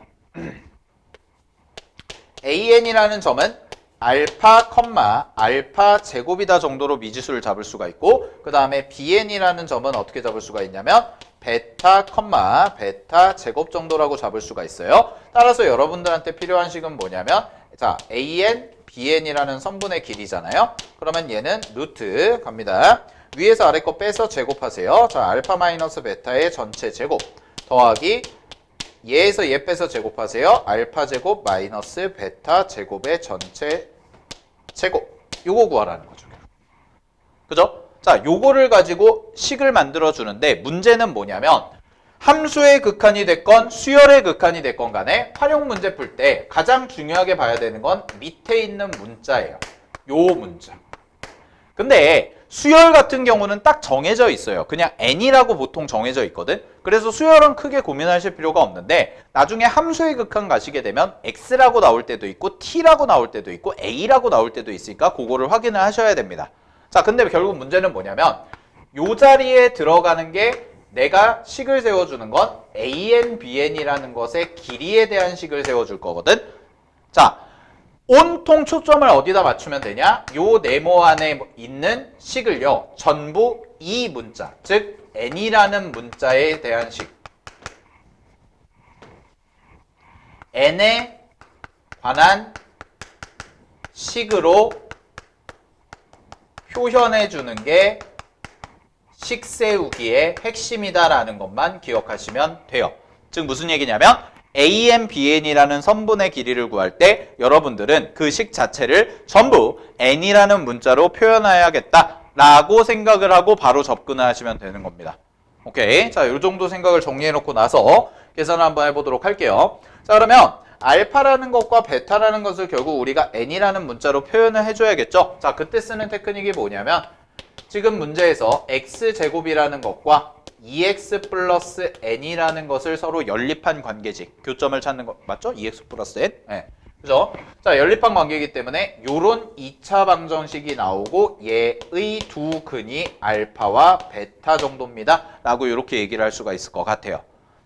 an이라는 점은 알파, 알파 제곱이다 정도로 미지수를 잡을 수가 있고 그 다음에 bn이라는 점은 어떻게 잡을 수가 있냐면 베타, 베타 제곱 정도라고 잡을 수가 있어요. 따라서 여러분들한테 필요한 식은 뭐냐면 자, AN, BN이라는 선분의 길이잖아요. 그러면 얘는 루트 갑니다. 위에서 아래 거 빼서 제곱하세요. 자, 알파 마이너스 베타의 전체 제곱 더하기 얘에서 얘 빼서 제곱하세요. 알파 제곱 마이너스 베타 제곱의 전체 제곱. 요거 구하라는 거죠. 그죠? 자, 요거를 가지고 식을 만들어 주는데 문제는 뭐냐면 함수의 극한이 됐건 수열의 극한이 됐건 간에 활용 문제 풀 때 가장 중요하게 봐야 되는 건 밑에 있는 문자예요. 요 문자. 근데 수열 같은 경우는 딱 정해져 있어요. 그냥 n이라고 보통 정해져 있거든. 그래서 수열은 크게 고민하실 필요가 없는데 나중에 함수의 극한 가시게 되면 x라고 나올 때도 있고 t라고 나올 때도 있고 a라고 나올 때도 있으니까 그거를 확인을 하셔야 됩니다. 자, 근데 결국 문제는 뭐냐면 요 자리에 들어가는 게 내가 식을 세워주는 건 AN, BN이라는 것의 길이에 대한 식을 세워줄 거거든. 자, 온통 초점을 어디다 맞추면 되냐? 요 네모 안에 있는 식을요. 전부 이 문자, 즉 n이라는 문자에 대한 식. n에 관한 식으로 표현해 주는 게 식 세우기의 핵심이다라는 것만 기억하시면 돼요. 즉 무슨 얘기냐면 AN, BN이라는 선분의 길이를 구할 때 여러분들은 그 식 자체를 전부 n이라는 문자로 표현해야겠다라고 생각을 하고 바로 접근을 하시면 되는 겁니다. 오케이. 자, 이 정도 생각을 정리해 놓고 나서 계산을 한번 해보도록 할게요. 자, 그러면 알파라는 것과 베타라는 것을 결국 우리가 n이라는 문자로 표현을 해줘야겠죠. 자, 그때 쓰는 테크닉이 뭐냐면 지금 문제에서 x제곱이라는 것과 2x 플러스 n이라는 것을 서로 연립한 관계식. 교점을 찾는 거 맞죠? 2x 플러스 n. 네. 그죠? 자, 연립한 관계이기 때문에 요런 2차 방정식이 나오고 얘의 두 근이 알파와 베타 정도입니다. 라고 이렇게 얘기를 할 수가 있을 것 같아요.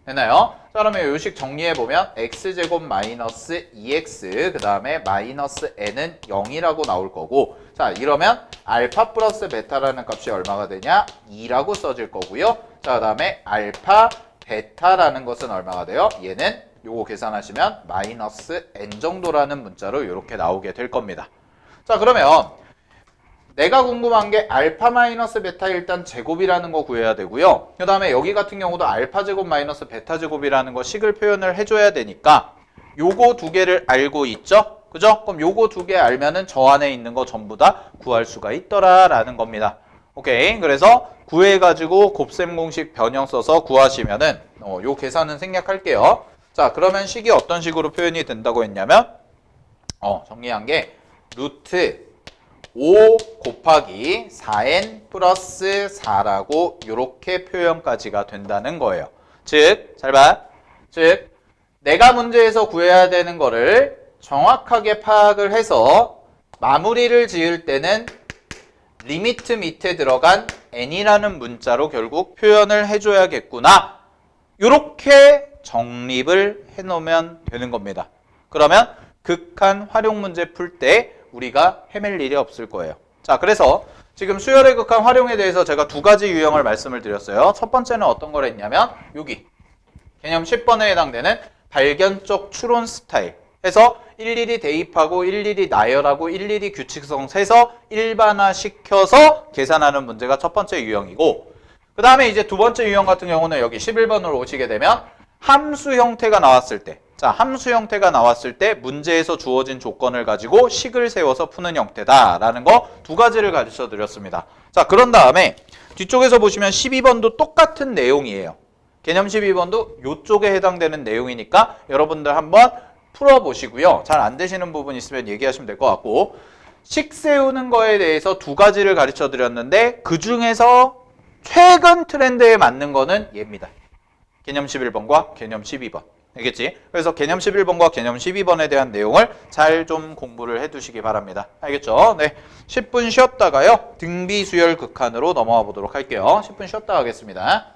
됐나요? 자, 그러면 요식 정리해보면 x제곱 마이너스 2x 그 다음에 마이너스 n은 0이라고 나올 거고 자, 이러면 알파 플러스 베타라는 값이 얼마가 되냐? 2라고 써질 거고요. 자, 그 다음에 알파 베타라는 것은 얼마가 돼요? 얘는 요거 계산하시면 마이너스 n 정도라는 문자로 이렇게 나오게 될 겁니다. 자, 그러면 내가 궁금한 게 알파 마이너스 베타 일단 제곱이라는 거 구해야 되고요. 그 다음에 여기 같은 경우도 알파 제곱 마이너스 베타 제곱이라는 거 식을 표현을 해줘야 되니까 요거 두 개를 알고 있죠? 그죠? 그럼 요거 두 개 알면은 저 안에 있는 거 전부 다 구할 수가 있더라라는 겁니다. 오케이. 그래서 구해가지고 곱셈 공식 변형 써서 구하시면은 요 계산은 생략할게요. 자, 그러면 식이 어떤 식으로 표현이 된다고 했냐면 정리한 게 루트 5 곱하기 4n 플러스 4라고 이렇게 표현까지가 된다는 거예요. 즉, 잘 봐. 즉, 내가 문제에서 구해야 되는 거를 정확하게 파악을 해서 마무리를 지을 때는 리미트 밑에 들어간 n이라는 문자로 결국 표현을 해줘야겠구나. 이렇게 정립을 해놓으면 되는 겁니다. 그러면 극한 활용 문제 풀 때 우리가 헤맬 일이 없을 거예요. 자, 그래서 지금 수열의 극한 활용에 대해서 제가 두 가지 유형을 말씀을 드렸어요. 첫 번째는 어떤 걸 했냐면 여기 개념 10번에 해당되는 발견적 추론 스타일 해서 일일이 대입하고 일일이 나열하고 일일이 규칙성 세서 일반화 시켜서 계산하는 문제가 첫 번째 유형이고 그 다음에 이제 두 번째 유형 같은 경우는 여기 11번으로 오시게 되면 함수 형태가 나왔을 때 자, 함수 형태가 나왔을 때 문제에서 주어진 조건을 가지고 식을 세워서 푸는 형태다라는 거 두 가지를 가르쳐 드렸습니다. 자, 그런 다음에 뒤쪽에서 보시면 12번도 똑같은 내용이에요. 개념 12번도 이쪽에 해당되는 내용이니까 여러분들 한번 풀어보시고요. 잘 안 되시는 부분 있으면 얘기하시면 될 것 같고 식 세우는 거에 대해서 두 가지를 가르쳐 드렸는데 그 중에서 최근 트렌드에 맞는 거는 얘입니다. 개념 11번과 개념 12번. 알겠지? 그래서 개념 11번과 개념 12번에 대한 내용을 잘 좀 공부를 해두시기 바랍니다. 알겠죠? 네, 10분 쉬었다가요. 등비수열 극한으로 넘어가 보도록 할게요. 10분 쉬었다 가겠습니다.